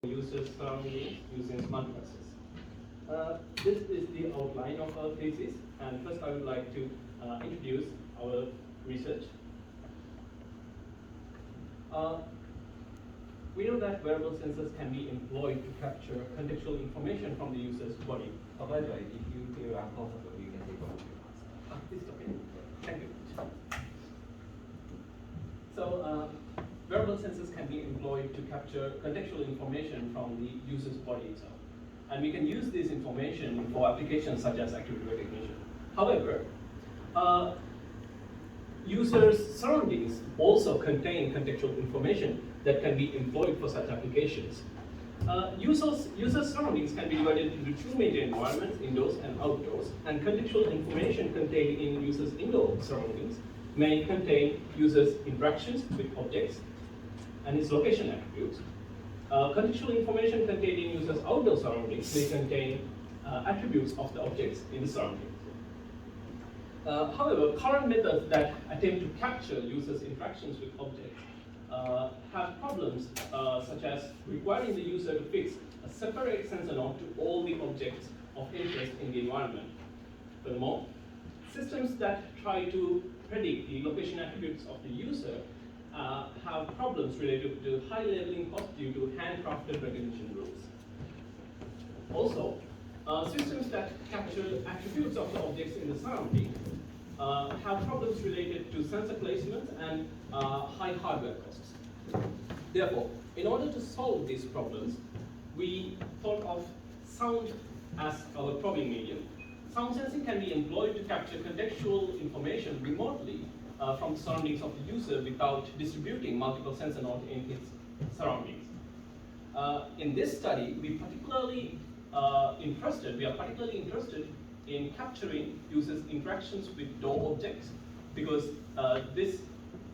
users surroundings using smart devices. This is the outline of our thesis, and first I would like to introduce our research. We know that wearable sensors can be employed to capture contextual information from the user's body. By the way, if you feel uncomfortable, you can take off your mask. It's okay. Thank you. So, wearable sensors can be employed to capture contextual information from the user's body itself. And we can use this information for applications such as activity recognition. However, users' surroundings also contain contextual information that can be employed for such applications. Users' surroundings can be divided into two major environments, indoors and outdoors, and contextual information contained in users' indoor surroundings may contain users' interactions with objects and its location attributes. Contextual information contained in users' outdoor surroundings may contain attributes of the objects in the surroundings. However, current methods that attempt to capture users' interactions with objects have problems such as requiring the user to fix a separate sensor node to all the objects of interest in the environment. Furthermore, systems that try to predict the location attributes of the user have problems related to high labeling costs due to handcrafted recognition rules. Also, systems that capture attributes of the objects in the surrounding have problems related to sensor placement and high hardware costs. Therefore, in order to solve these problems, we thought of sound as our probing medium. Sound sensing can be employed to capture contextual information remotely from the surroundings of the user without distributing multiple sensor nodes in its surroundings. In this study, we are particularly interested in capturing users' interactions with door objects because this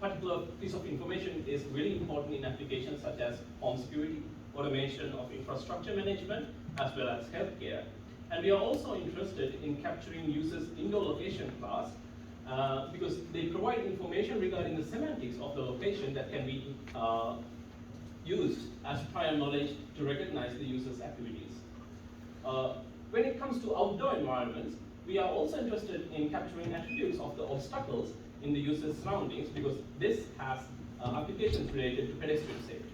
particular piece of information is really important in applications such as home security, automation of infrastructure management, as well as healthcare. And we are also interested in capturing users' indoor location class because they provide information regarding the semantics of the location that can be used as prior knowledge to recognize the user's activities. When it comes to outdoor environments, we are also interested in capturing attributes of the obstacles in the user's surroundings because this has applications related to pedestrian safety.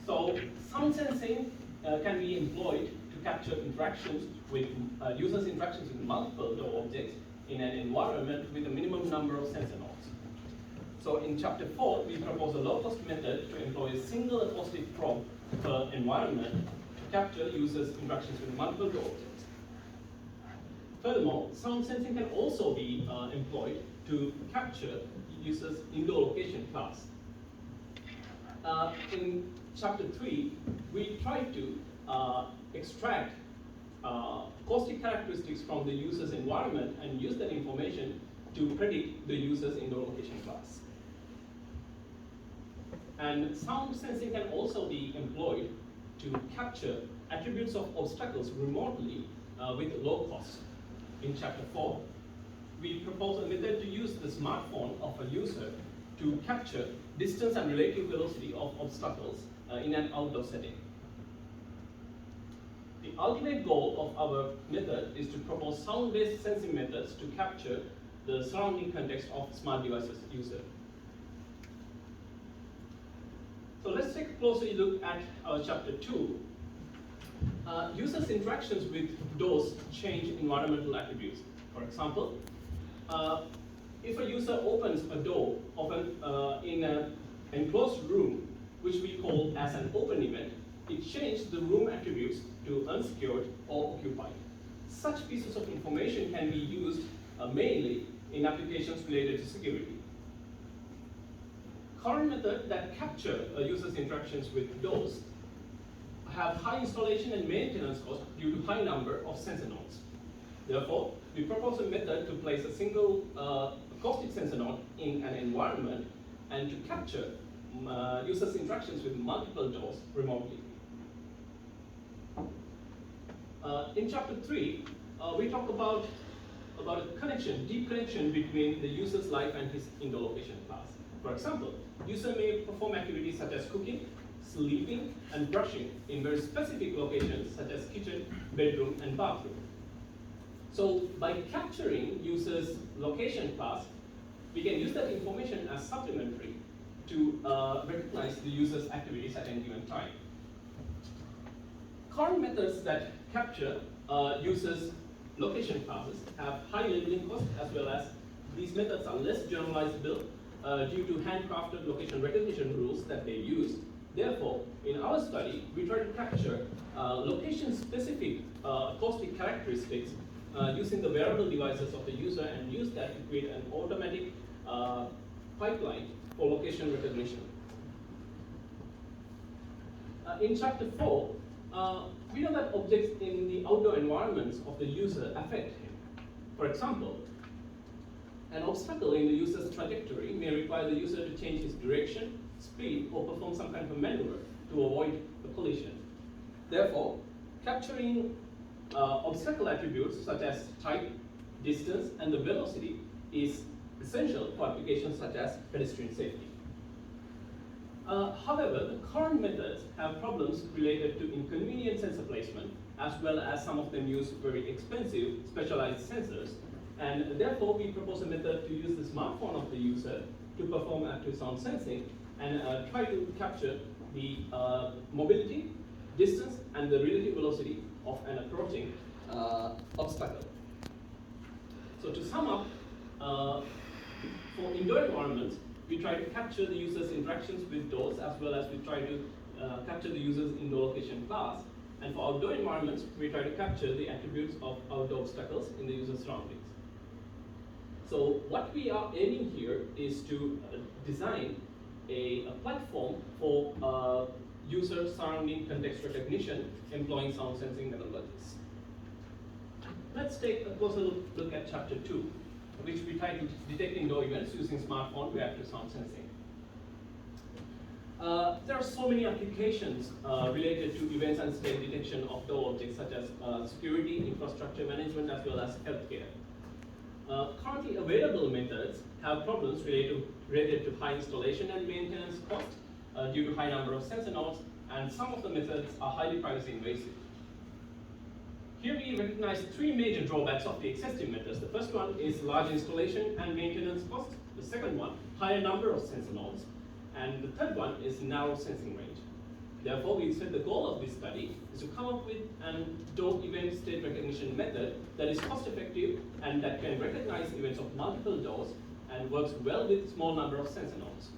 So, sound sensing can be employed to capture interactions with users' interactions with multiple door objects in an environment with a minimum number of sensor nodes. So in chapter 4, we propose a low-cost method to employ a single acoustic probe per environment to capture users' interactions with multiple door objects. Furthermore, sound sensing can also be employed to capture users' indoor location class. In chapter 3, we try to extract acoustic characteristics from the user's environment and use that information to predict the user's indoor location class. And sound sensing can also be employed to capture attributes of obstacles remotely with low cost. In chapter 4, we propose a method to use the smartphone of a user to capture distance and relative velocity of obstacles in an outdoor setting. The ultimate goal of our method is to propose sound-based sensing methods to capture the surrounding context of smart devices user. So let's take a closer look at our chapter 2. Users' interactions with doors change environmental attributes. For example, if a user opens a door in an enclosed room, which we call as an open event, it changes the room attributes to unsecured or occupied. Such pieces of information can be used mainly in applications related to security. Current methods that capture a user's interactions with doors have high installation and maintenance costs due to high number of sensor nodes. Therefore, we propose a method to place a single acoustic sensor node in an environment and to capture users' interactions with multiple doors remotely. In chapter 3, we talk about a connection, deep connection between the user's life and his indoor location class. For example, user may perform activities such as cooking, sleeping, and brushing in very specific locations such as kitchen, bedroom, and bathroom. So by capturing users' location class, we can use that information as supplementary to recognize the user's activities at any given time. Current methods that capture users' location classes have high labeling cost, as well as these methods are less generalizable due to handcrafted location recognition rules that they use. Therefore, in our study, we try to capture location-specific acoustic characteristics using the wearable devices of the user and use that to create an automatic pipeline for location recognition. In chapter 4, we know that objects in the outdoor environments of the user affect him. For example, an obstacle in the user's trajectory may require the user to change his direction, speed, or perform some kind of maneuver to avoid the collision. Therefore, capturing obstacle attributes such as type, distance, and the velocity is essential for applications such as pedestrian safety. However, the current methods have problems related to inconvenient sensor placement, as well as some of them use very expensive specialized sensors. And therefore, we propose a method to use the smartphone of the user to perform active sound sensing and try to capture the mobility, distance, and the relative velocity of an approaching obstacle. So to sum up, for indoor environments, we try to capture the user's interactions with doors, as well as we try to capture the user's indoor location class. And for outdoor environments, we try to capture the attributes of outdoor obstacles in the user's surroundings. So what we are aiming here is to design a platform for user surrounding context recognition employing sound sensing methodologies. Let's take a closer look at chapter 2, which we titled Detecting Door Events Using Smartphone Reactive Sound Sensing. There are so many applications related to events and state detection of door objects, such as security, infrastructure management, as well as healthcare. Currently available methods have problems related to high installation and maintenance costs due to high number of sensor nodes, and some of the methods are highly privacy invasive. Here we recognize three major drawbacks of the existing methods. The first one is large installation and maintenance costs. The second one, higher number of sensor nodes. And the third one is narrow sensing range. Therefore, we said the goal of this study is to come up with a door event state recognition method that is cost effective and that can recognize events of multiple doors and works well with small number of sensor nodes.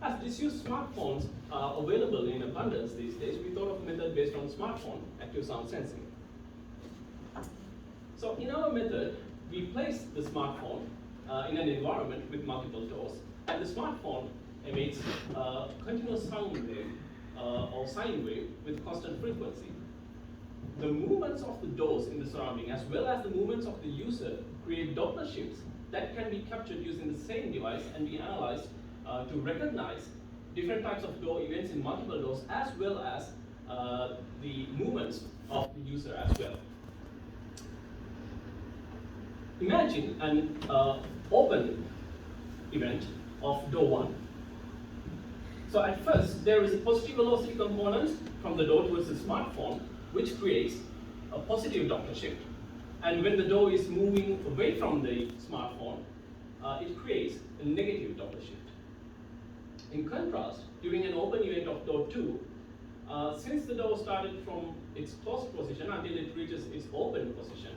As disused smartphones are available in abundance these days, we thought of a method based on smartphone active sound sensing. So in our method, we place the smartphone in an environment with multiple doors, and the smartphone emits a continuous sound wave or sine wave with constant frequency. The movements of the doors in the surrounding, as well as the movements of the user, create Doppler shifts that can be captured using the same device and be analyzed to recognize different types of door events in multiple doors, as well as the movements of the user as well. Imagine an open event of door 1. So at first, there is a positive velocity component from the door towards the smartphone, which creates a positive Doppler shift. And when the door is moving away from the smartphone, it creates a negative Doppler shift. In contrast, during an open event of door 2, since the door started from its closed position until it reaches its open position,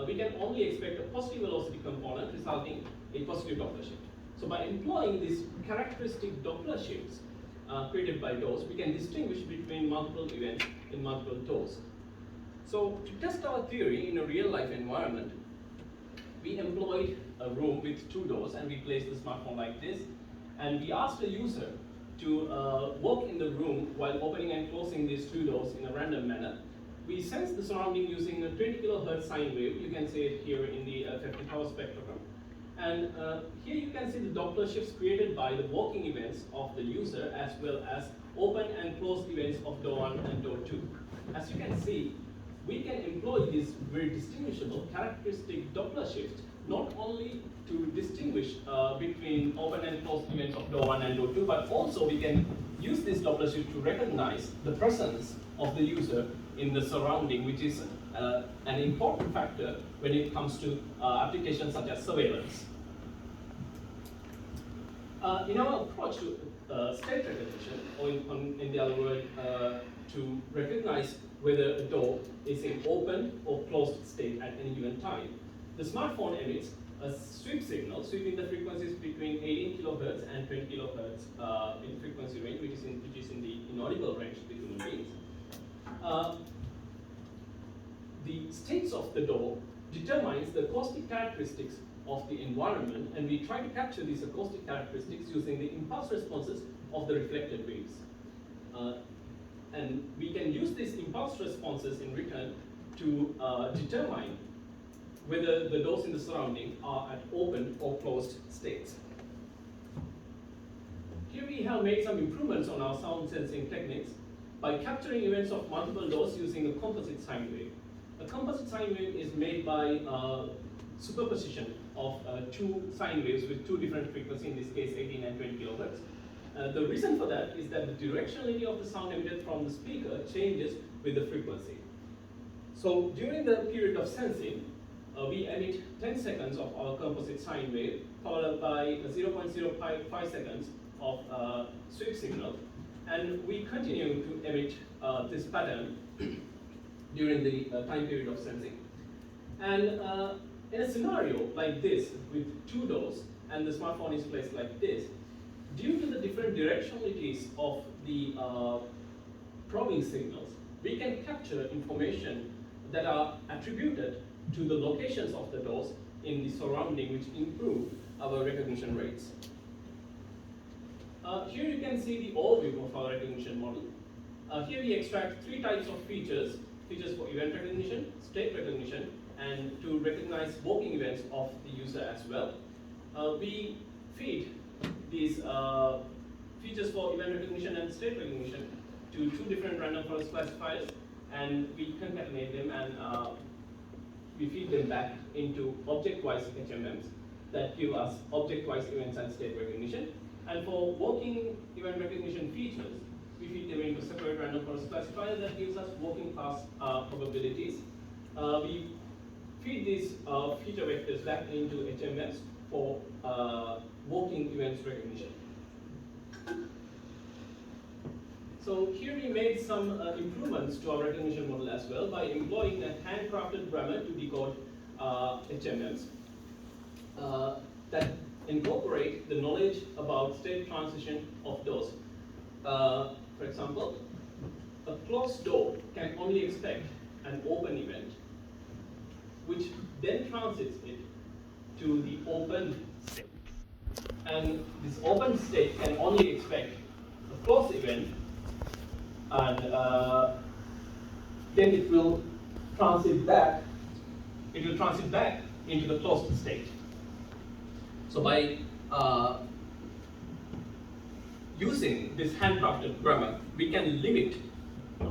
we can only expect a positive velocity component resulting in positive Doppler shift. So by employing these characteristic Doppler shifts created by doors, we can distinguish between multiple events in multiple doors. So to test our theory in a real-life environment, we employed a room with 2 doors, and we placed the smartphone like this, and we asked the user to walk in the room while opening and closing these 2 doors in a random manner. We sense the surrounding using a 20 kHz sine wave. You can see it here in the 50-hour spectrogram. And here you can see the Doppler shifts created by the walking events of the user, as well as open and closed events of door 1 and door 2. As you can see, we can employ these very distinguishable characteristic Doppler shifts not only to distinguish between open and closed events of door 1 and door 2, but also we can use this Doppler shift to recognize the presence of the user in the surrounding, which is an important factor when it comes to applications such as surveillance. In our approach to state recognition, or in the other word, to recognize whether a door is in open or closed state at any given time, the smartphone emits a sweep signal, sweeping the frequencies between 18 kilohertz and 20 kilohertz in frequency range, which is in the inaudible range to human beings. The states of the door determines the acoustic characteristics of the environment, and we try to capture these acoustic characteristics using the impulse responses of the reflected waves. And we can use these impulse responses in return to determine whether the doors in the surrounding are at open or closed states. Here we have made some improvements on our sound sensing techniques by capturing events of multiple doors using a composite sine wave. A composite sine wave is made by superposition of two sine waves with two different frequencies, in this case 18 and 20 kilohertz. The reason for that is that the directionality of the sound emitted from the speaker changes with the frequency. So during the period of sensing, we emit 10 seconds of our composite sine wave, followed up by 0.05 seconds of sweep signal, and we continue to emit this pattern during the time period of sensing. And in a scenario like this, with two doors, and the smartphone is placed like this, due to the different directionalities of the probing signals, we can capture information that are attributed to the locations of the doors in the surrounding, which improve our recognition rates. Here you can see the overview of our recognition model. Here we extract three types of features for event recognition, state recognition, and to recognize walking events of the user as well. We feed these features for event recognition and state recognition to two different random forest classifiers, and we concatenate them and we feed them back into object-wise HMMs that give us object-wise events and state recognition. And for walking event recognition features, we feed them into separate random forest classifier that gives us walking class probabilities. We feed these feature vectors back into HMMs for walking events recognition. So here we made some improvements to our recognition model as well by employing a handcrafted grammar to decode HMMs that incorporate the knowledge about state transition of doors. For example, a closed door can only expect an open event, which then transits it to the open state. And this open state can only expect a closed event, and then it will transit back into the closed state. So by using this handcrafted grammar, we can limit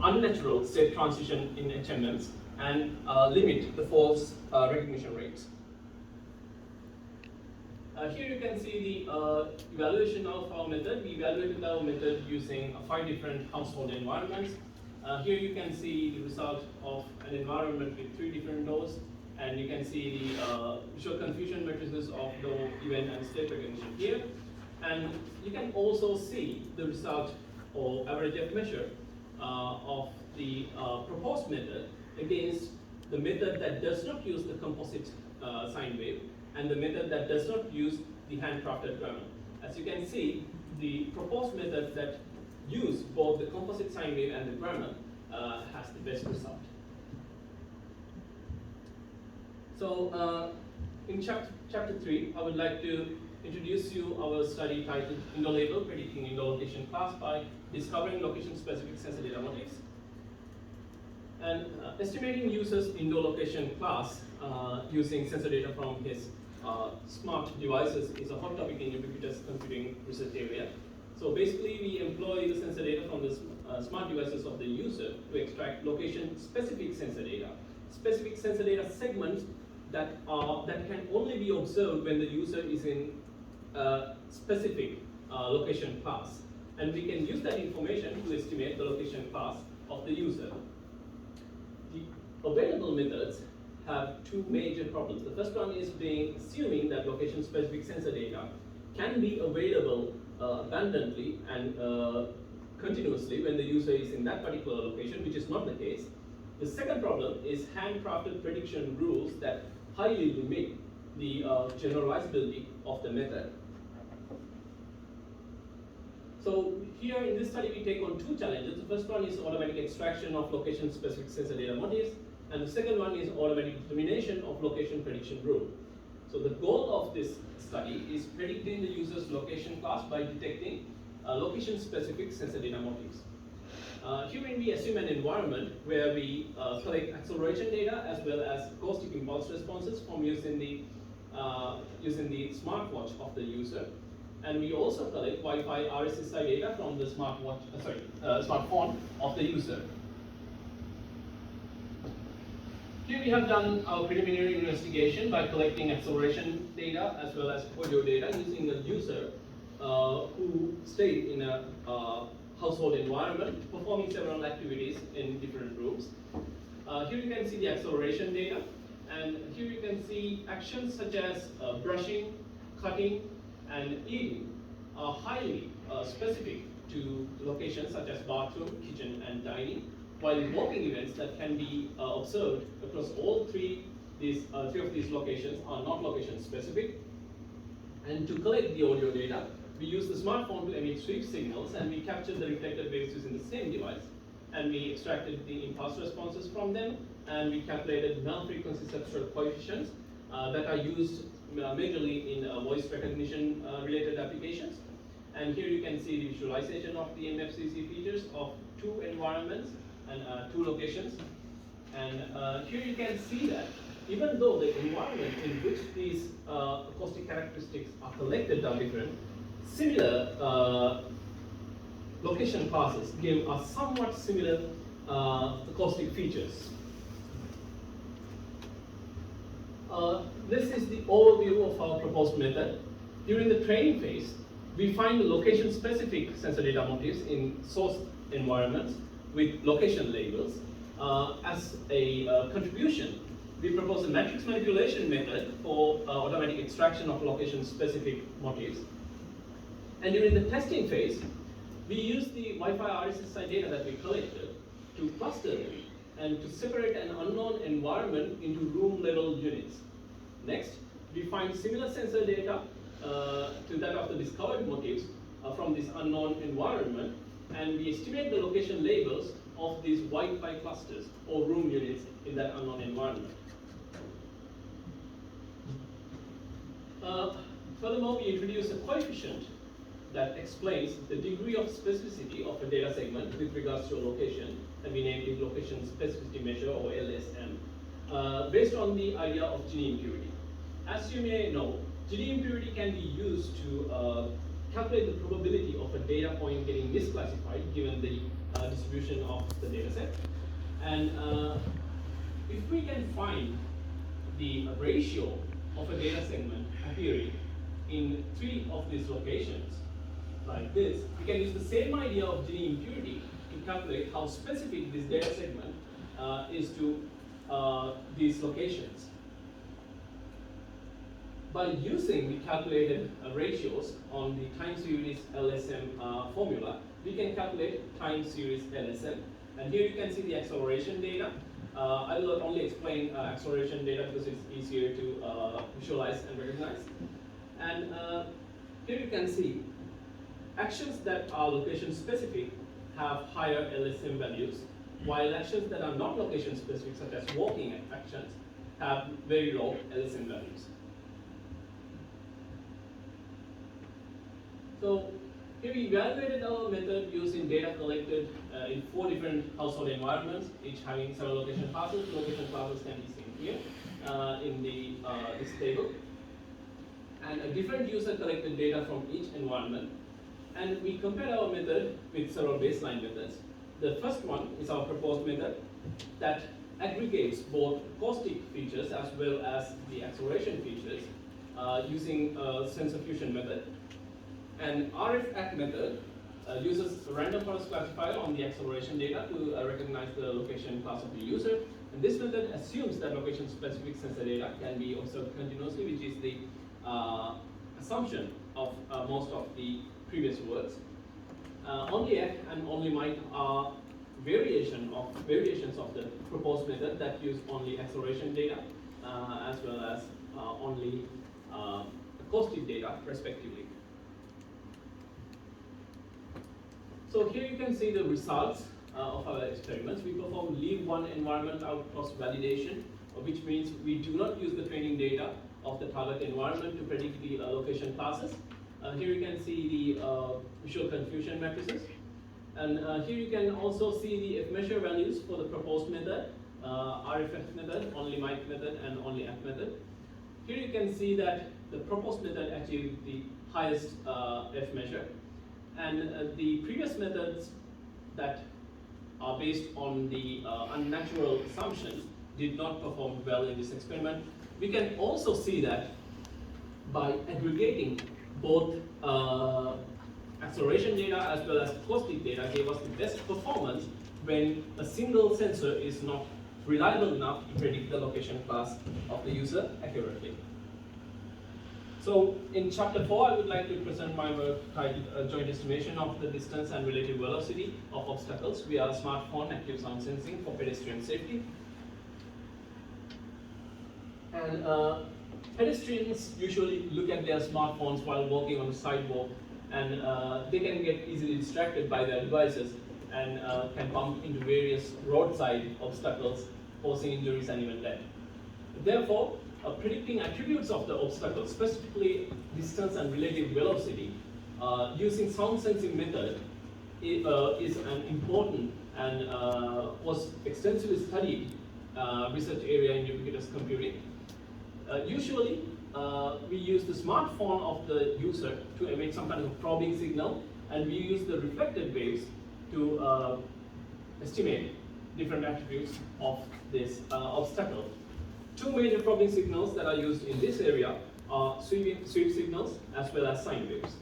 unnatural state transition in HMMs and limit the false recognition rates. Here you can see the evaluation of our method. We evaluated our method using 5 different household environments. Here you can see the result of an environment with 3 different doors, and you can see the visual confusion matrices of door, event, and state recognition here. And you can also see the result or average F measure of the proposed method against the method that does not use the composite sine wave and the method that does not use the handcrafted grammar. As you can see, the proposed method that use both the composite sine wave and the grammar has the best result. So in chapter 3, I would like to introduce you our study titled Indoor Label, Predicting Indoor Location Class by Discovering Location-Specific Sensor Data Motifs. And estimating users' indoor location class using sensor data from his smart devices is a hot topic in ubiquitous computing research area. So basically, we employ the sensor data from the smart devices of the user to extract location-specific sensor data. Specific sensor data segments that can only be observed when the user is in a specific location class. And we can use that information to estimate the location class of the user. The available methods have two major problems. The first one is assuming that location-specific sensor data can be available abundantly and continuously when the user is in that particular location, which is not the case. The second problem is handcrafted prediction rules that highly limit the generalizability of the method. So here in this study we take on two challenges. The first one is automatic extraction of location-specific sensor data motifs, and the second one is automatic determination of location prediction rule. So the goal of this study is predicting the user's location class by detecting location-specific sensor data motifs. Here we assume an environment where we collect acceleration data as well as acoustic impulse responses from using the smartwatch of the user. And we also collect Wi-Fi RSSI data from the smartphone of the user. Here we have done our preliminary investigation by collecting acceleration data as well as audio data using a user who stayed in a household environment, performing several activities in different rooms. Here you can see the acceleration data, and here you can see actions such as brushing, cutting, and eating are highly specific to locations such as bathroom, kitchen, and dining, while walking events that can be observed across all three of these locations are not location specific. And to collect the audio data, we use the smartphone to emit sweep signals, and we captured the reflected waves using the same device, and we extracted the impulse responses from them, and we calculated null frequency substrate coefficients that are used majorly in voice recognition related applications. And here you can see the visualization of the MFCC features of two environments and two locations. And here you can see that even though the environment in which these acoustic characteristics are collected are different, similar location classes give us somewhat similar acoustic features. This is the overview of our proposed method. During the training phase, we find the location-specific sensor data motifs in source environments with location labels. As a contribution, we propose a matrix manipulation method for automatic extraction of location-specific motifs. And during the testing phase, we use the Wi-Fi RSSI data that we collected to cluster them and to separate an unknown environment into room-level units. Next, we find similar sensor data to that of the discovered motifs from this unknown environment, and we estimate the location labels of these Wi-Fi clusters or room units in that unknown environment. Furthermore, we introduce a coefficient that explains the degree of specificity of a data segment with regards to a location, and we name it location specificity measure, or LSM, based on the idea of Gini impurity. As you may know, Gini impurity can be used to calculate the probability of a data point getting misclassified given the distribution of the data set. And if we can find the ratio of a data segment appearing in 3 of these locations, like this, we can use the same idea of Gini impurity to calculate how specific this data segment is to these locations. By using the calculated ratios on the time series LSM formula, we can calculate time series LSM. And here you can see the acceleration data. I will only explain acceleration data because it's easier to visualize and recognize. And here you can see actions that are location specific have higher LSM values, while actions that are not location specific, such as walking actions, have very low LSM values. So here we evaluated our method using data collected in 4 different household environments, each having several location classes. Location classes can be seen here in this table. And a different user collected data from each environment. And we compared our method with several baseline methods. The first one is our proposed method that aggregates both acoustic features as well as the acceleration features using a sensor fusion method. And RFAC method uses a random forest classifier on the acceleration data to recognize the location class of the user. And this method assumes that location-specific sensor data can be observed continuously, which is the assumption of most of the previous words. Only F and only might are variations of the proposed method that use only acceleration data as well as only acoustic data respectively. So here you can see the results of our experiments. We perform leave one environment out cross validation, which means we do not use the training data of the target environment to predict the location classes. Here you can see the visual confusion matrices. And here you can also see the F measure values for the proposed method, RFF method, only might method, and only F method. Here you can see that the proposed method achieved the highest F measure. And the previous methods that are based on the unnatural assumptions did not perform well in this experiment. We can also see that by aggregating both acceleration data as well as acoustic data gave us the best performance when a single sensor is not reliable enough to predict the location class of the user accurately. So in chapter 4, I would like to present my work titled Joint Estimation of the Distance and Relative Velocity of Obstacles via Smartphone Active Sound Sensing for Pedestrian Safety. And pedestrians usually look at their smartphones while walking on the sidewalk, and they can get easily distracted by their devices and can bump into various roadside obstacles, causing injuries and even death. Therefore, predicting attributes of the obstacle, specifically distance and relative velocity, using sound sensing method is an important and was extensively studied research area in ubiquitous computing. Usually, we use the smartphone of the user to emit some kind of a probing signal, and we use the reflected waves to estimate different attributes of this obstacle. Two major probing signals that are used in this area are sweep signals as well as sine waves.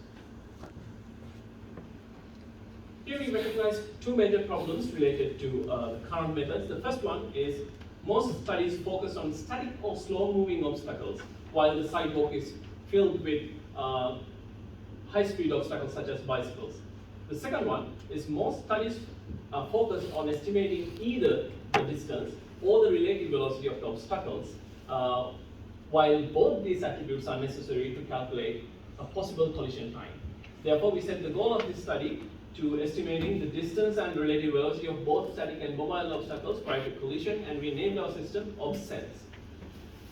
Here we recognize two major problems related to the current methods. The first one is most studies focus on static or slow-moving obstacles, while the sidewalk is filled with high-speed obstacles such as bicycles. The second one is most studies focus on estimating either the distance or the relative velocity of the obstacles, while both these attributes are necessary to calculate a possible collision time. Therefore, we set the goal of this study to estimating the distance and relative velocity of both static and mobile obstacles prior to collision, and we named our system OBSENSE.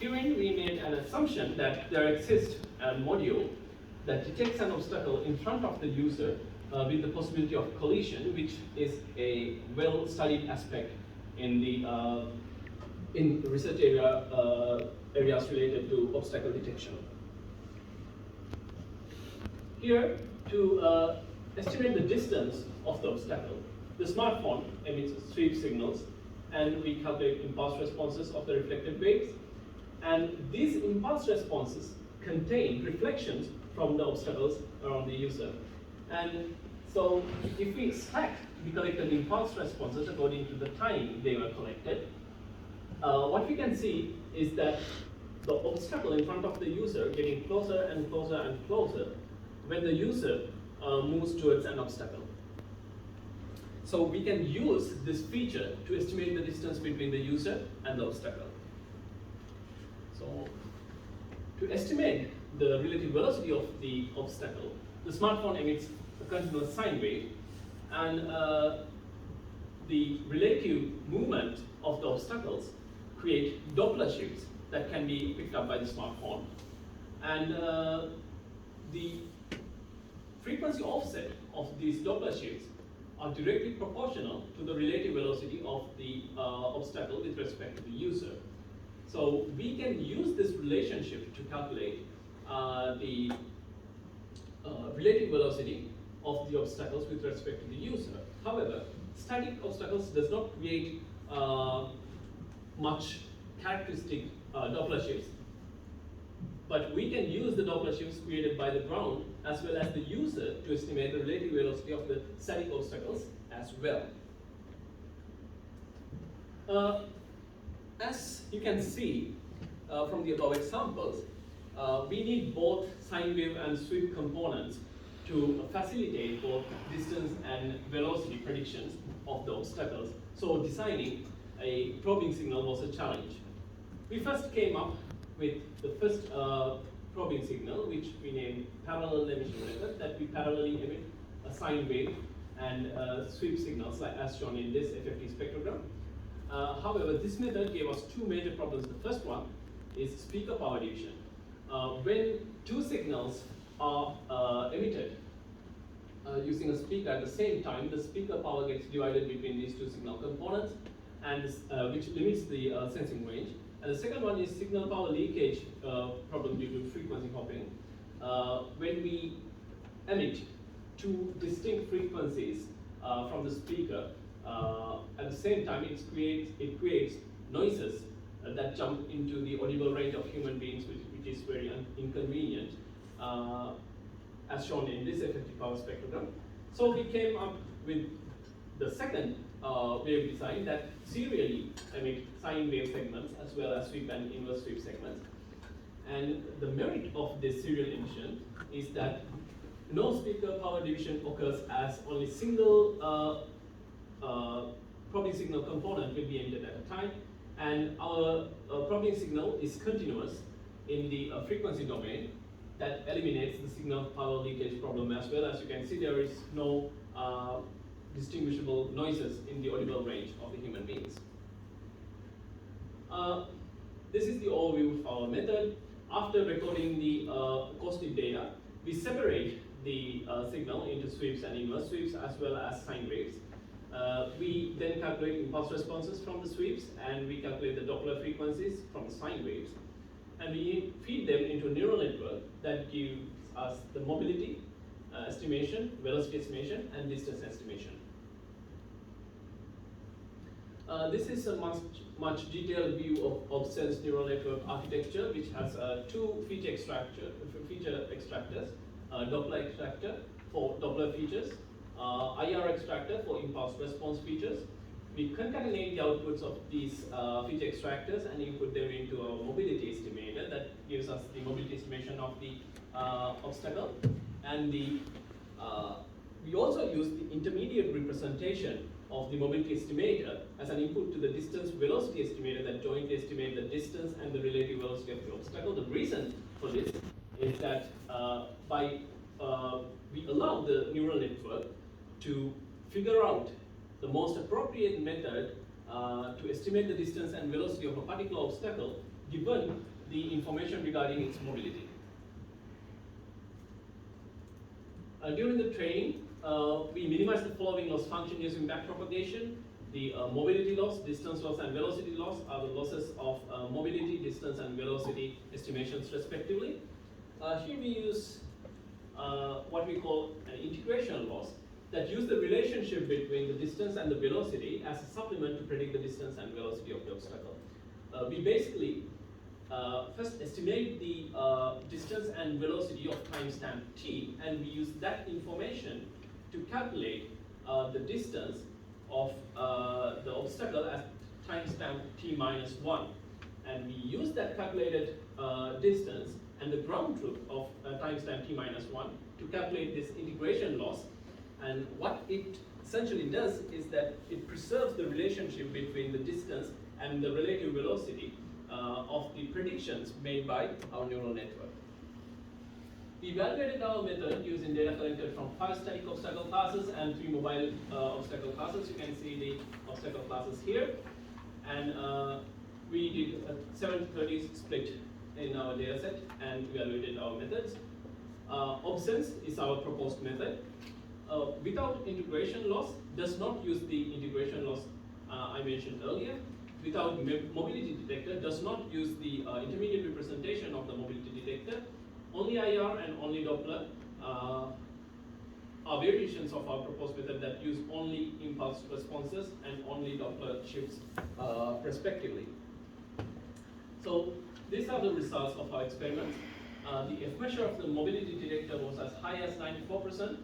Herein, we made an assumption that there exists a module that detects an obstacle in front of the user with the possibility of collision, which is a well-studied aspect in the research areas related to obstacle detection. Here, to estimate the distance of the obstacle, the smartphone emits sweep signals, and we calculate impulse responses of the reflected waves. And these impulse responses contain reflections from the obstacles around the user. And so if we stack the collected impulse responses according to the time they were collected, what we can see is that the obstacle in front of the user getting closer and closer and closer when the user moves towards an obstacle. So we can use this feature to estimate the distance between the user and the obstacle. So to estimate the relative velocity of the obstacle, the smartphone emits a continuous sine wave, and the relative movement of the obstacles create Doppler shifts that can be picked up by the smartphone. And the frequency offset of these Doppler shifts are directly proportional to the relative velocity of the obstacle with respect to the user. So we can use this relationship to calculate the relative velocity of the obstacles with respect to the user. However, static obstacles does not create much characteristic Doppler shifts, but we can use the Doppler shifts created by the ground as well as the user to estimate the relative velocity of the static obstacles as well. As you can see from the above examples, we need both sine wave and sweep components to facilitate both distance and velocity predictions of the obstacles. So designing a probing signal was a challenge. We first came up with the first probing signal, which we named parallel emission method, that we parallelly emit a sine wave and sweep signals, like as shown in this FFT spectrogram. However, this method gave us two major problems. The first one is speaker power division. When two signals are emitted using a speaker at the same time, the speaker power gets divided between these two signal components, and which limits the sensing range. And the second one is signal power leakage problem due to frequency hopping. When we emit two distinct frequencies from the speaker, at the same time, it creates noises that jump into the audible range of human beings, which is very inconvenient, as shown in this effective power spectrogram. So we came up with the second wave design that serially emit sine wave segments as well as sweep and inverse sweep segments. And the merit of this serial emission is that no speaker power division occurs, as only single probing signal component will be emitted at a time, and our probing signal is continuous in the frequency domain. That eliminates the signal power leakage problem as well. As you can see, there is no distinguishable noises in the audible range of the human beings. This is the overview of our method. After recording the acoustic data, we separate the signal into sweeps and inverse sweeps as well as sine waves. We then calculate impulse responses from the sweeps, and we calculate the Doppler frequencies from the sine waves. And we feed them into a neural network that gives us the mobility estimation, velocity estimation, and distance estimation. This is a much detailed view of Obsen's neural network architecture, which has two feature extractors, Doppler extractor for Doppler features, IR extractor for impulse response features. We concatenate the outputs of these feature extractors and input them into our mobility estimator that gives us the mobility estimation of the obstacle. And we also use the intermediate representation of the mobility estimator as an input to the distance velocity estimator that jointly estimate the distance and the relative velocity of the obstacle. The reason for this is that we allow the neural network to figure out the most appropriate method to estimate the distance and velocity of a particular obstacle given the information regarding its mobility. During the training, we minimize the following loss function using backpropagation. The mobility loss, distance loss, and velocity loss are the losses of mobility, distance, and velocity estimations respectively. Here we use what we call an integration loss that use the relationship between the distance and the velocity as a supplement to predict the distance and velocity of the obstacle. We basically first estimate the distance and velocity of timestamp t, and we use that information to calculate the distance of the obstacle at timestamp t minus 1. And we use that calculated distance and the ground truth of timestamp t minus 1 to calculate this integration loss. And what it essentially does is that it preserves the relationship between the distance and the relative velocity of the predictions made by our neural network. We evaluated our method using data collected from 5 static obstacle classes and 3 mobile obstacle classes. You can see the obstacle classes here. And we did a 70-30 split in our data set and evaluated our methods. Obsense is our proposed method. Without integration loss, does not use the integration loss I mentioned earlier. Without mobility detector, does not use the intermediate representation of the mobility detector. Only IR and only Doppler are variations of our proposed method that use only impulse responses and only Doppler shifts respectively. So these are the results of our experiments. The F measure of the mobility detector was as high as 94%,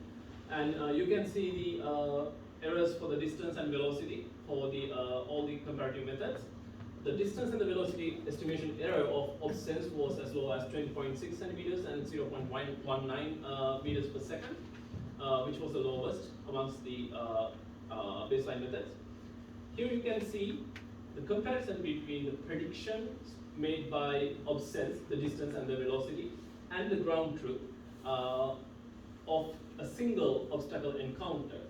and you can see the errors for the distance and velocity for the all the comparative methods. The distance and the velocity estimation error of sense was as low as 20.6 centimeters and 0.119 meters per second, which was the lowest amongst the baseline methods. Here you can see the comparison between the predictions made by obsense, the distance and the velocity, and the ground truth of a single obstacle encounter.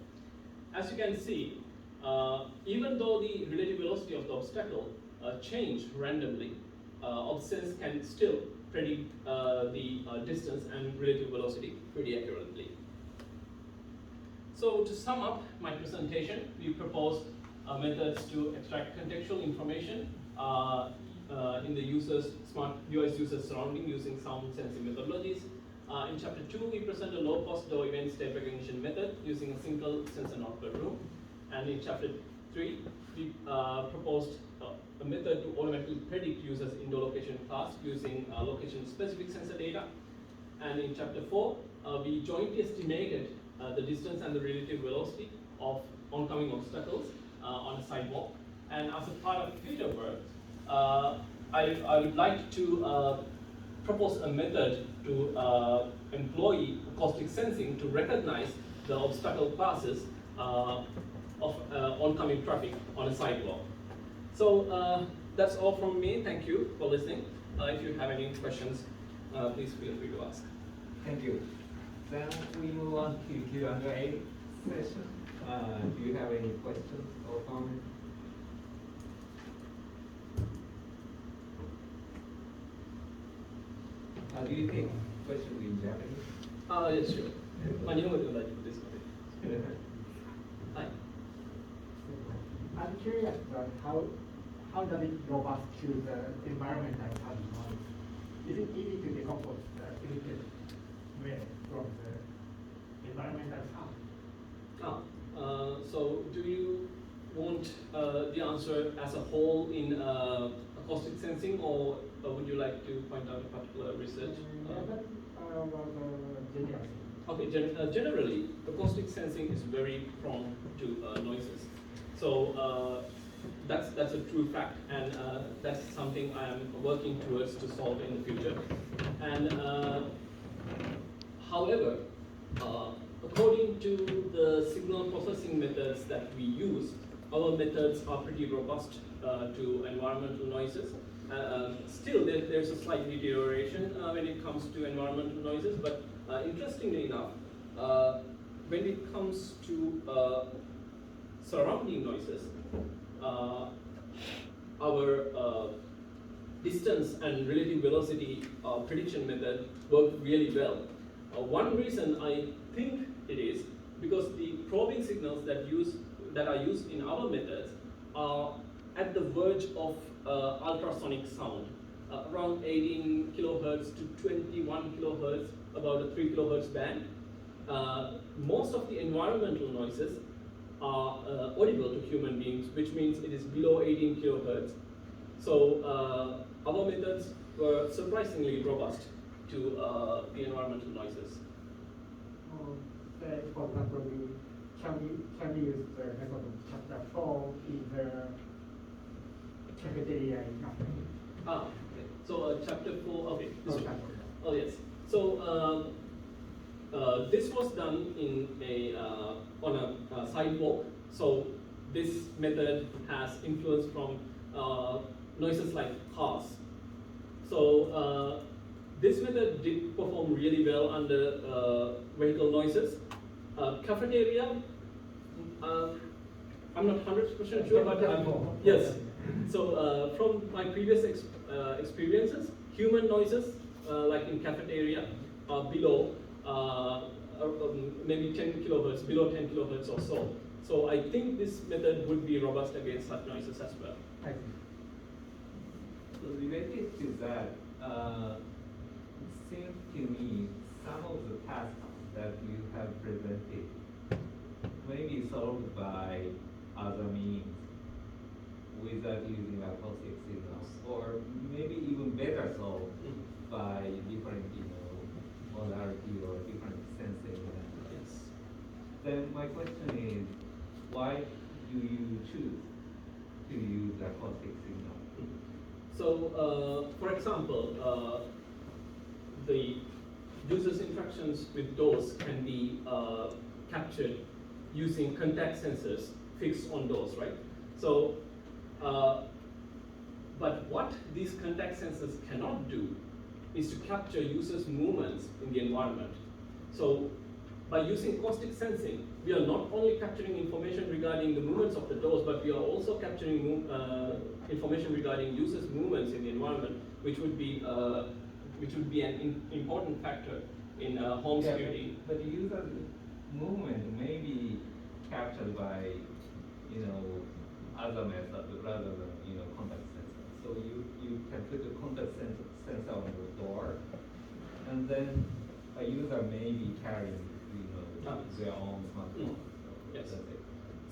As you can see, even though the relative velocity of the obstacle changed randomly, obsense can still predict the distance and relative velocity pretty accurately. So to sum up my presentation, we proposed methods to extract contextual information in the smart device user's surrounding using sound sensing methodologies. In chapter 2, we present a low-cost door event state recognition method using a single sensor node per room. And in chapter 3, we proposed a method to automatically predict users' indoor location class using location-specific sensor data. And in chapter 4, we jointly estimated the distance and the relative velocity of oncoming obstacles on a sidewalk. And as a part of future work, I would like to propose a method to employ acoustic sensing to recognize the obstacle classes of oncoming traffic on a sidewalk. So that's all from me. Thank you for listening. If you have any questions, please feel free to ask. Thank you. Then we move on to Q&A session. Do you have any questions or comments? Do you take questions in Japanese? Yes, sure. 日本語でも大丈夫ですので。はい。I'm curious about how does it robust to the environmental noise? Is it easy to decompose the emitted wave from the environmental sound? So do you want the answer as a whole in acoustic sensing, or would you like to point out a particular research? Okay, generally, acoustic sensing is very prone to noises. So that's a true fact, and that's something I am working towards to solve in the future. And however, according to the signal processing methods that we use, our methods are pretty robust to environmental noises. Still, there's a slight deterioration when it comes to environmental noises, but interestingly enough, when it comes to surrounding noises, our distance and relative velocity prediction method work really well. One reason I think it is because the probing signals that are used in our methods are at the verge of ultrasonic sound, around 18 kilohertz to 21 kilohertz, about a 3 kilohertz band. Most of the environmental noises are audible to human beings, which means it is below 18 kilohertz. So our methods were surprisingly robust to the environmental noises. Say, for example, can we use the method of chapter 4 in the cafeteria in Japan? Okay. So chapter 4, okay. Oh yes. So this was done in on a sidewalk. So this method has influence from noises like cars. So this method did perform really well under vehicle noises. Cafeteria, I'm not 100% sure, but yes. So from my previous experiences, human noises like in cafeteria are below maybe 10 kilohertz, below 10 kilohertz or so. So I think this method would be robust against such noises as well. Thank you. So related to that, it seems to me some of the tasks that you have presented may be solved by other means without using acoustic signals, or maybe even better solved by different polarity or different sensing. Yes. Then my question is, why do you choose to use acoustic signal? So, for example, the user's interactions with doors can be captured using contact sensors fixed on doors, right? So, but what these contact sensors cannot do is to capture users' movements in the environment. So, by using acoustic sensing, we are not only capturing information regarding the movements of the doors, but we are also capturing information regarding users' movements in the environment, which would be an important factor in home security. But the user movement may be captured by, other method rather than, contact sensor. So you can put the contact sensor on the door, and then a user may be carrying, their own smartphone. So Yes. that's it.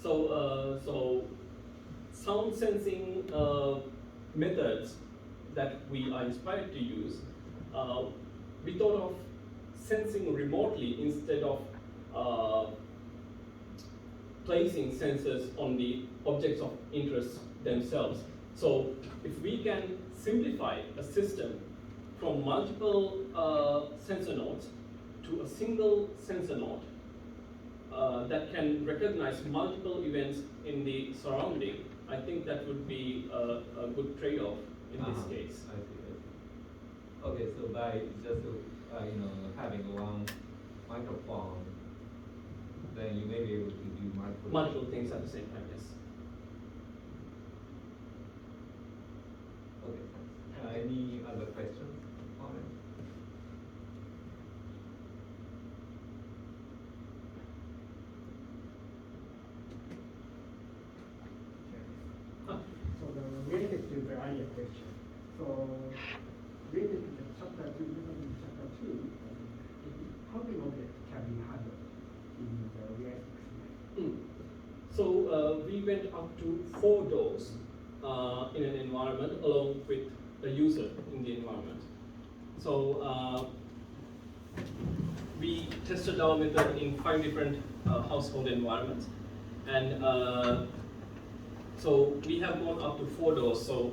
So sound sensing methods that we are inspired to use, we thought of sensing remotely instead of placing sensors on the objects of interest themselves. So if we can simplify a system from multiple sensor nodes to a single sensor node that can recognize multiple events in the surrounding, I think that would be a good trade-off in this case. I see. Okay, so by just having one microphone, then you may be able to do Multiple things at the same time, yes. Okay, thanks. Any other questions, comments? So related to the earlier question, so related to the chapter 2, how many objects can be handled in the realistic So we went up to 4 doors in an environment along with a user in the environment. So we tested our method in 5 different household environments, and so we have gone up to 4 doors. So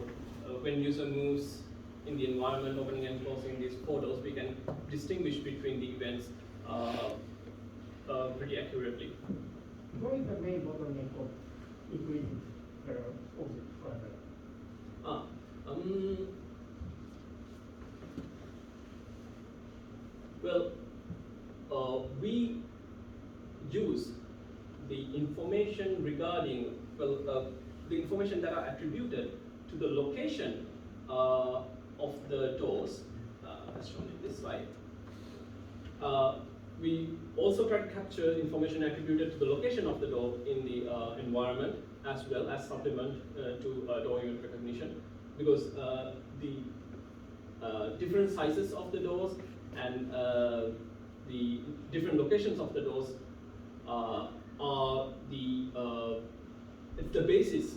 when user moves in the environment, opening and closing these 4 doors, we can distinguish between the events pretty accurately. What is the main bottleneck of increasing the object further? Well, we use the information regarding, the information that are attributed to the location of the doors, as shown in this slide. We also try to capture information attributed to the location of the door in the environment, as well as supplement to door event recognition, because the different sizes of the doors and the different locations of the doors are it's the basis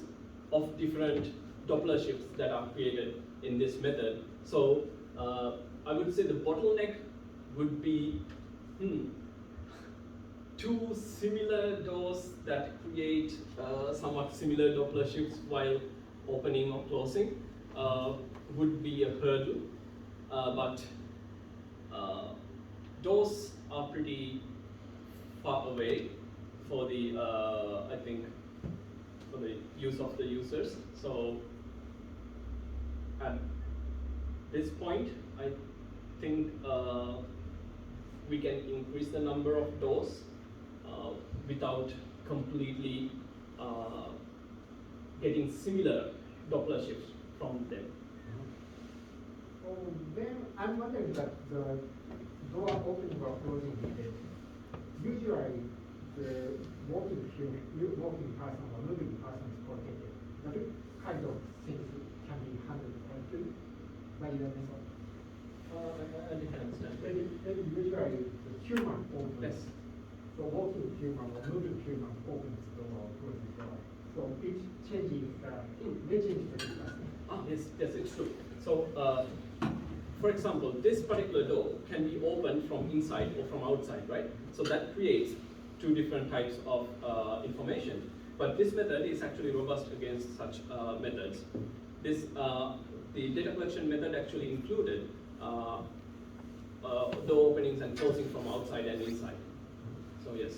of different Doppler shifts that are created in this method. So I would say the bottleneck would be 2 similar doors that create somewhat similar Doppler shifts while opening or closing would be a hurdle, but doors are pretty far away for the I think for the use of the users. So at this point, I think we can increase the number of doors without completely getting similar Doppler shifts from them. Then I'm wondering that the door opening or closing is usually the walking person or moving person is protected. That kind of things can be handled correctly by your method. I didn't understand. Maybe usually the human opens. Yes. So walking human or moving human opens the door or closes the door. So it changes may change the difference. Yes, it's true. So for example, this particular door can be opened from inside or from outside, right? So that creates two different types of information. But this method is actually robust against such methods. This, the data collection method actually included door openings and closing from outside and inside. So yes.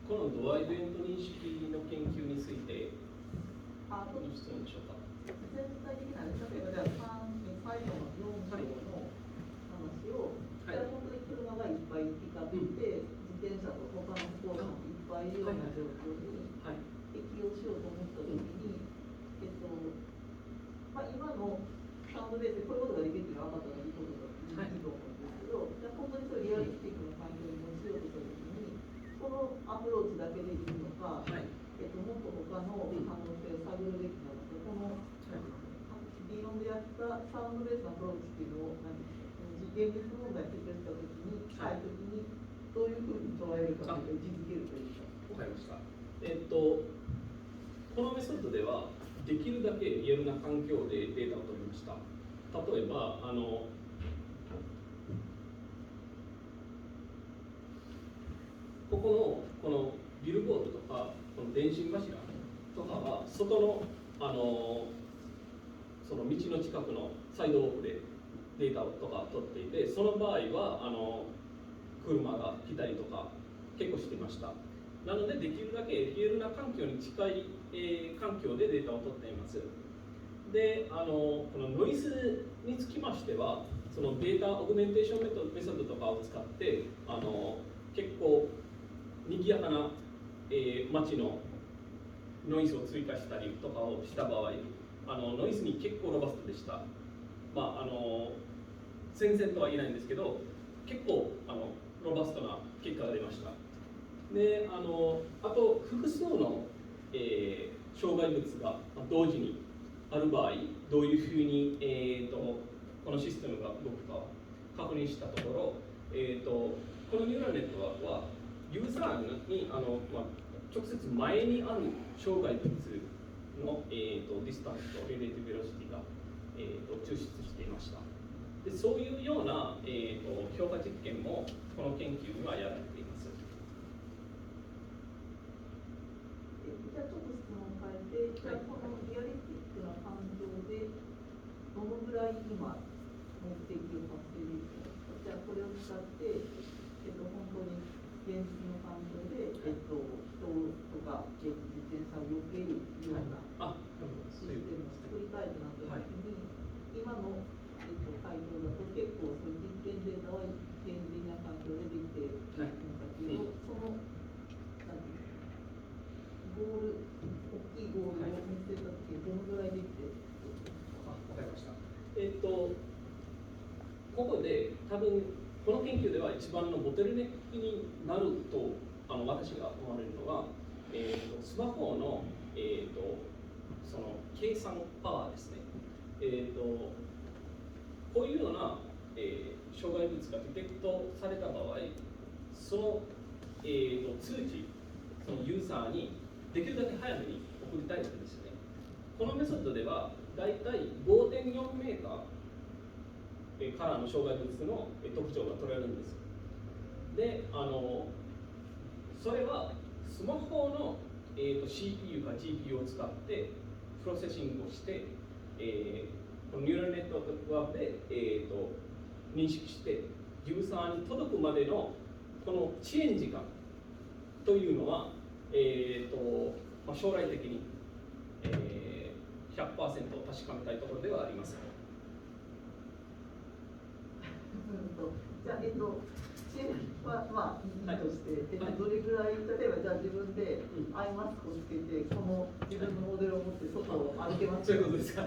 このドアイベント認識の研究について、どういう質問でしょうか。全体的な、例えばじゃあ最後の4章の話を、じゃあ本当に車がいっぱい行き交って、自転車と他のスポーツもいっぱいいるような状況に適用しようと思ったときに、今のサウンドベースでこういうことができるっていうのは分かったらいいことだと思うんですけど、じゃあ本当にそれリアリスティックな環境に持ちようとしたときに、このアプローチだけでいいのか、もっと他の可能性を探るべきなのか、このビヨンでやったサウンドベースのアプローチっていうのを現実問題に設定したときに、最終的にどういうふうに捉えるかというか、位置づけるというか。わかりました。このメソッドでは、できるだけリアルな環境でデータを取りました。例えば、このビルボードとか、この電信柱とかは、外の、その道の近くのサイドウォークでデータとか取っていて、その場合は車が来たりとか結構していました。なので、できるだけリアルな環境に近い、環境でデータを取っています。で、このノイズにつきましては、そのデータオグメンテーションメソッドとかを使って、結構賑やかな、街のノイズを追加したりとかをした場合、ノイズに結構ロバストでした。戦々とは言えないんですけど、結構ロバストな結果が出ました。で、あと複数の、障害物が同時にある場合、どういうふうに、このシステムが動くかを確認したところ、このニューラルネットワークはユーザーに直接前にある障害物の、ディスタンスとリレーティブベロシティが、抽出していました。で、そういうような、評価実験もこの研究にはやられています。じゃあちょっと質問を変えて、じゃあこのリアリスティックな環境でどのぐらい今目的を達成できるのか、じゃあこれを使って、本当に現実の環境で、人とか自転車を避けるようなシステムを作りたいとなったときに、今の、回答だと結構そういう実験データは現実的な環境でできているんだけど、そのゴール、大きいゴールを見つけたときにどのぐらいできてるんですか？わかりました。ここで多分この研究では一番のボトルネックになると私が思われるのが、スマホの、その計算パワーですね。こういうような、障害物がディテクトされた場合、その、通知、そのユーザーにできるだけ早めに送りたいわけですよね。このメソッドではだいたい 5.4 メーターからの障害物の特徴が取れるんです。で、それはスマホの、CPU か GPU を使ってプロセッシングをして、このニューラルネットワークで、認識してユーザーに届くまでのこの遅延時間というのは、将来的に、100% 確かめたいところではあります。じゃあ、支援はまあいいとして、どれぐらい、例えばじゃあ自分でアイマスクをつけて、この自分のモデルを持って外を歩けますそういうことですか。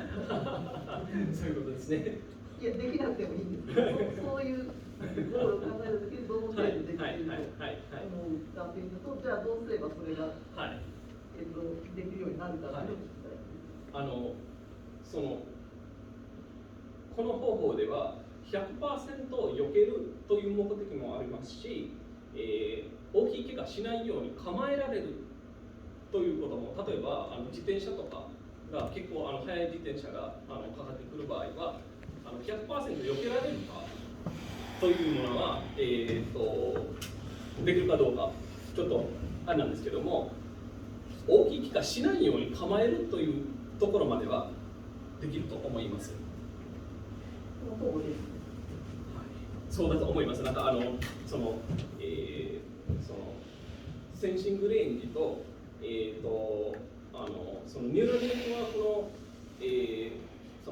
そういうことですね。いや、できなくてもいいんですけど、そういうゴールを考えたときにどの程度できていると思うかというのと、じゃあどうすればそれが、できるようになるかというのを聞きたい。この方法では 100% 避けるという目的もありますし、大きい怪我しないように構えられるということも、例えば自転車とかが結構速い自転車がかかってくる場合は100% 避けられるかというものは、できるかどうかちょっとあれなんですけども、大きい怪我しないように構えるというところまではできると思います。そうだと思います。なんかセンシングレンジとそのニューラルネットワーク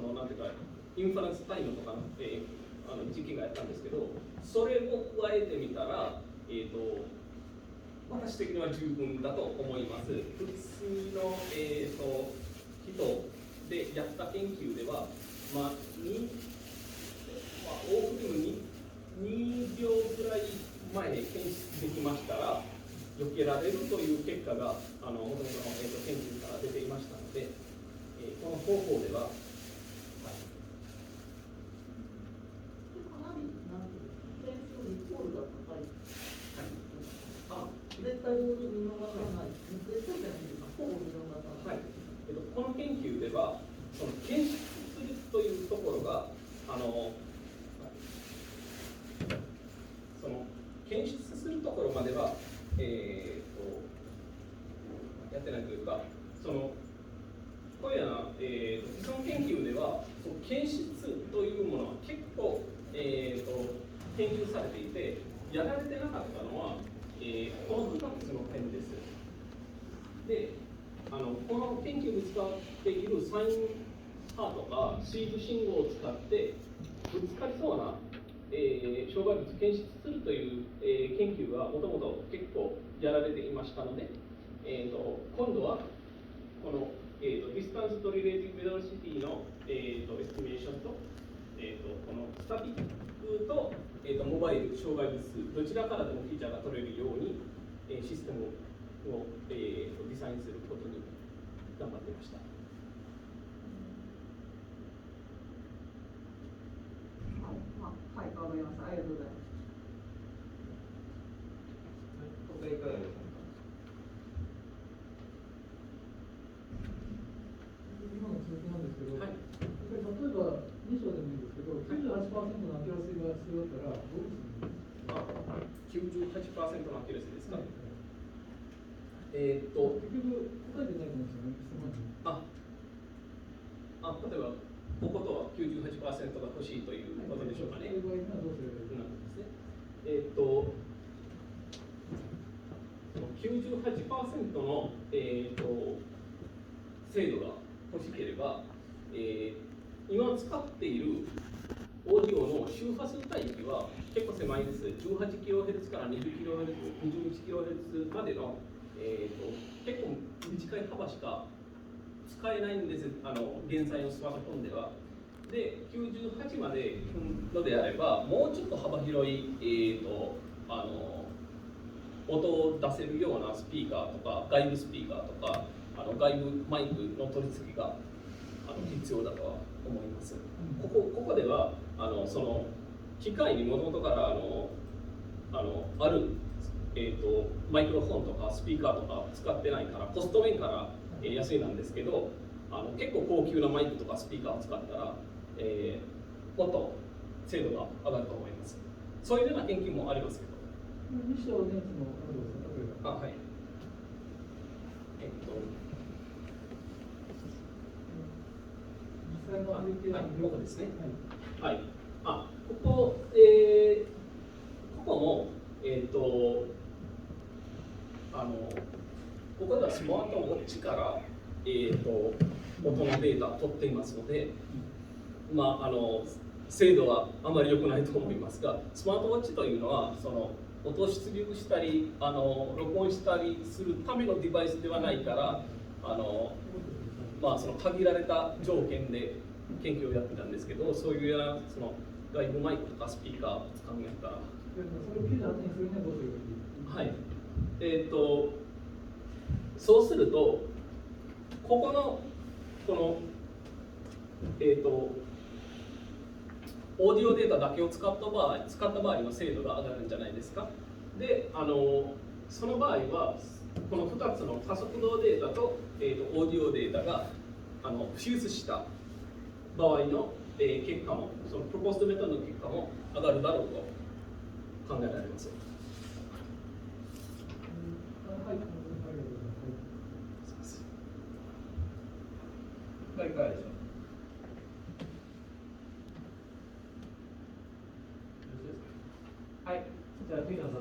のなんていうかインファレンスタイムとかの、時期がやったんですけど、それを加えてみたら私的には十分だと思います。普通の人でやった研究では、多くても2秒ぐらい前に検出できましたら避けられるという結果がもともとの研究から出ていましたので、この方法では、かなりなんていうか、点数リコールが高い。絶対見逃さない。絶対じゃないですか。ほぼ見逃さない。この研究ではその検出するというところがその検出するところまでは、やってないというか、こういうような、既存研究ではその検出というものは結構、研究されていて、やられてなかったのは、この2つの点です。で、この研究に使っているサイン波とかシール信号を使ってぶつかりそうな、障害物を検出するという、研究がもともと結構やられていましたので、今度はこの、ディスタンスとリレーティブベロシティの、エスティメーションと、このスタティックと、モバイル障害物どちらからでもフィーチャーが取れるように、システムを、デザインすることに頑張っていました。はい、わかりました。ありがとうございます。他いかがでしょうか。今の続きなんですけど、はい、例えば2章でもいいんですけど、98% のアキュラシーが必要だったらどうするんですか。98% のアキュラシーですか。結局答えてないんですよね、質問に。例えばこことは 98% が欲しいということでしょうかね。そういう場合にはどうすればいいか。98% の、精度が欲しければ、今使っているオーディオの周波数帯域は結構狭いです。18kHz から 20kHz、21kHz までの、結構短い幅しか使えないんです、現在のスマートフォンでは。で、98まで行くのであれば、もうちょっと幅広い、音を出せるようなスピーカーとか、外部スピーカーとか、外部マイクの取り付けが必要だとは思います。ここではその機械にもともとからある、マイクロフォンとかスピーカーとか使ってないから、コスト面から安いなんですけど、結構高級なマイクとかスピーカーを使ったら、もっと精度が上がると思います。そういうような研究もありますけど。2章のやつもあるんですか、例えば。はい。実際のアプリケーションここですね。はい。ここもここではスマートウォッチから音のデータを取っていますので、精度はあまり良くないと思いますが、スマートウォッチというのはその音出力したり録音したりするためのデバイスではないからその限られた条件で研究をやってたんですけど、そういうその外部マイクとかスピーカーを使うんやったら、それを98にするにはどうすればいい？はい、そうするとここのオーディオデータだけを使った場合の精度が上がるんじゃないですか。でその場合はこの2つの加速度データと、オーディオデータがフューズした場合の、結果も、そのプロポーズドメトドの結果も上がるだろうと考えられます。いかがでしょう。はい、じゃあ次のその